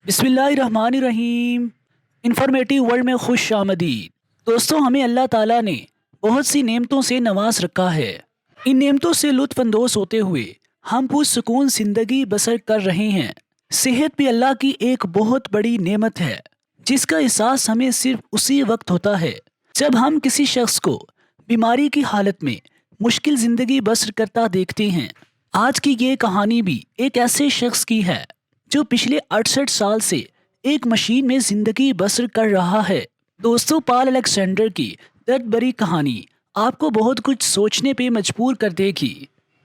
बिस्मिल्लाहिर्रहमानिर्रहीम। Informative world में खुश आमदीद। दोस्तों, हमें अल्लाह ताला ने बहुत सी नेमतों से नवाज रखा है। इन नेमतों से लुत्फ़अंदोज़ होते हुए हम पुरसुकून ज़िंदगी बसर कर रहे हैं। सेहत भी अल्लाह की एक बहुत बड़ी नेमत है, जिसका एहसास हमें सिर्फ उसी वक्त होता है जब हम किसी शख्स को बीमारी की हालत में मुश्किल ज़िंदगी बसर करता देखते हैं। आज की ये कहानी भी एक ऐसे शख्स की है जो पिछले 68 साल से एक मशीन में जिंदगी बसर कर रहा है। दोस्तों, पॉल अलेक्जेंडर की दर्द भरी कहानी आपको बहुत कुछ सोचने पे मजबूर कर देगी।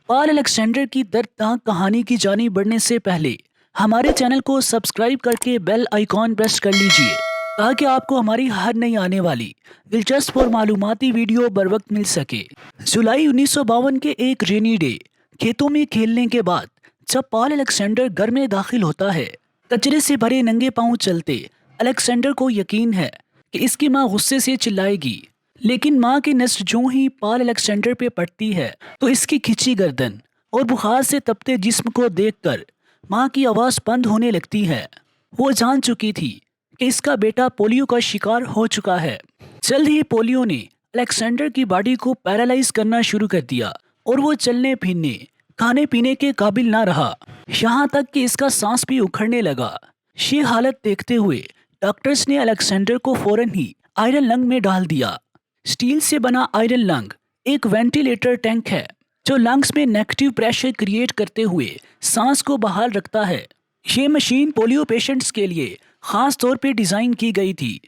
पॉल अलेक्जेंडर की दर्दनाक कहानी की जानिब बढ़ने से पहले हमारे चैनल को सब्सक्राइब करके बेल आइकॉन प्रेस कर लीजिए, ताकि आपको हमारी हर नई आने वाली दिलचस्प और मालूमाती वीडियो बर वक्त मिल सके। जुलाई 1952 के एक रेनी डे, खेतों में खेलने के बाद जब पॉल अलेक्जेंडर घर में दाखिल होता है, कचरे से भरे नंगे पांव चलते अलेक्जेंडर को यकीन है कि इसकी मां गुस्से से चिल्लाएगी। लेकिन मां की नज़र जो ही पॉल अलेक्जेंडर पे पड़ती है तो इसकी खिंची गर्दन और बुखार से तपते जिस्म को देखकर मां की आवाज़ बंद होने लगती है। वो जान चुकी थी कि इसका बेटा पोलियो का शिकार हो चुका है। जल्द ही पोलियो ने अलेक्जेंडर की बॉडी को पैरालाइज करना शुरू कर दिया और वो चलने फिरने खाने पीने के काबिल ना रहा, यहाँ तक कि इसका सांस भी उखड़ने लगा। ये हालत देखते हुए डॉक्टर्स ने अलेक्जेंडर को फौरन ही आयरन लंग में डाल दिया। स्टील से बना आयरन लंग एक वेंटिलेटर टैंक है जो लंग्स में नेगेटिव प्रेशर क्रिएट करते हुए सांस को बहाल रखता है। ये मशीन पोलियो पेशेंट्स के लिए खास तौर पे डिज़ाइन की गई थी,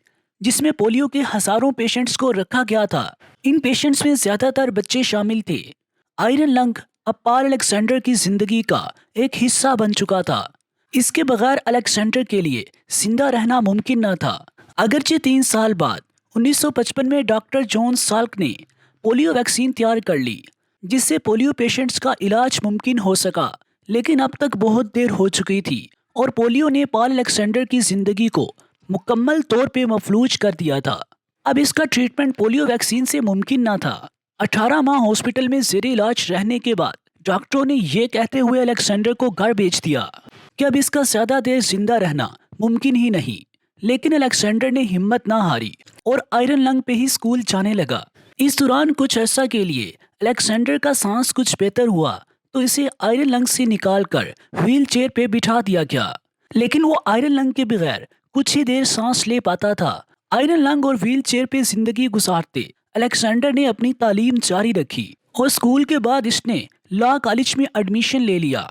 जिसमें पोलियो के हजारों पेशेंट्स को रखा गया था। इन पेशेंट्स में ज़्यादातर बच्चे शामिल थे। आयरन लंग अब पॉल अलेक्जेंडर की जिंदगी का एक हिस्सा बन चुका था। इसके बगैर अलेक्जेंडर के लिए जिंदा रहना मुमकिन न था। अगरचे 3 साल बाद 1955 में डॉक्टर जॉन साल्क ने पोलियो वैक्सीन तैयार कर ली, जिससे पोलियो पेशेंट्स का इलाज मुमकिन हो सका। लेकिन अब तक बहुत देर हो चुकी थी और पोलियो ने पॉल अलेक्जेंडर की जिंदगी को मुकम्मल तौर पे मफलूज कर दिया था। अब इसका ट्रीटमेंट पोलियो वैक्सीन से मुमकिन न था। 18 माह हॉस्पिटल में जेर इलाज रहने के बाद डॉक्टरों ने ये कहते हुए अलेक्जेंडर को घर भेज दिया कि अब इसका ज्यादा देर जिंदा रहना मुमकिन ही नहीं। लेकिन अलेक्जेंडर ने हिम्मत ना हारी और आयरन लंग पे ही स्कूल जाने लगा। इस दौरान कुछ अर्सा के लिए अलेक्जेंडर का सांस कुछ बेहतर हुआ तो इसे आयरन लंग से निकालकर व्हील चेयर पे बिठा दिया गया। लेकिन वो आयरन लंग के बगैर कुछ ही देर सांस ले पाता था। आयरन लंग और व्हील चेयर पे जिंदगी गुजारते अलेक्जेंडर ने अपनी तालीम जारी रखी और स्कूल के बाद इसने लॉ कॉलेज में एडमिशन ले लिया।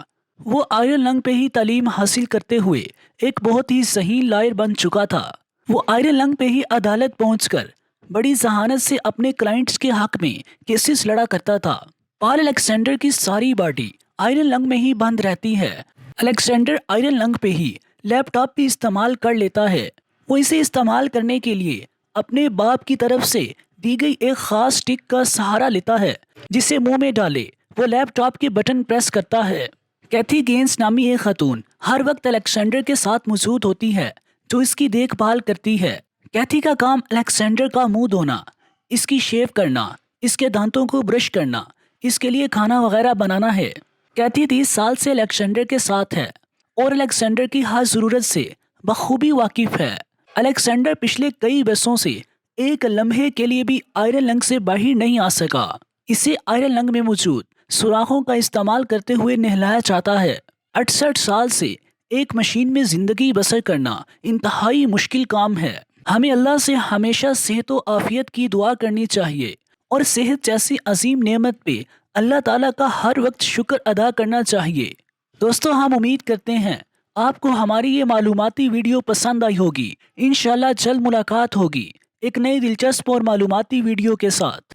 वो आयरन लंग पे ही तालीम हासिल करते हुए एक बहुत ही सही लॉयर बन चुका था। वो आयरन लंग पे ही अदालत पहुंचकर बड़ी जहानत से अपने क्लाइंट्स के हक में केसेस लड़ा करता था। पॉल अलेक्जेंडर की सारी बॉडी आयरन लंग में ही बंद रहती है। अलेक्जेंडर आयरन लंग पे ही लैपटॉप भी इस्तेमाल कर लेता है। वो इसे इस्तेमाल करने के लिए अपने बाप की तरफ से दी गई एक खास स्टिक का सहारा लेता है, जिसे मुंह में डाले वो लैपटॉप के बटन प्रेस करता है। कैथी गेंस नामी एक खातून हर वक्त अलेक्जेंडर के साथ मौजूद होती है, जो इसकी देखभाल करती है। कैथी का काम अलेक्जेंडर का मुंह धोना, इसकी शेव करना, इसके दांतों को ब्रश करना, इसके लिए खाना वगैरह बनाना है। कैथी 30 साल से अलेक्जेंडर के साथ है और अलेक्जेंडर की हर ज़रूरत से बखूबी वाकिफ है। अलेक्जेंडर पिछले कई बरसों से एक लम्हे के लिए भी आयरन लंग से बाहर नहीं आ सका। इसे आयरन लंग में मौजूद सुराखों का इस्तेमाल करते हुए नहलाया जाता है। 68 साल से एक मशीन में जिंदगी बसर करना इंतहाई मुश्किल काम है। हमें अल्लाह से हमेशा सेहत व आफियत की दुआ करनी चाहिए और सेहत जैसी अजीम नेमत पे अल्लाह ताला का हर वक्त शुक्र अदा करना चाहिए। दोस्तों, हम उम्मीद करते हैं आपको हमारी ये मालूमाती वीडियो पसंद आई होगी। इंशाल्लाह जल्द मुलाकात होगी एक नई दिलचस्प और मालूमाती वीडियो के साथ।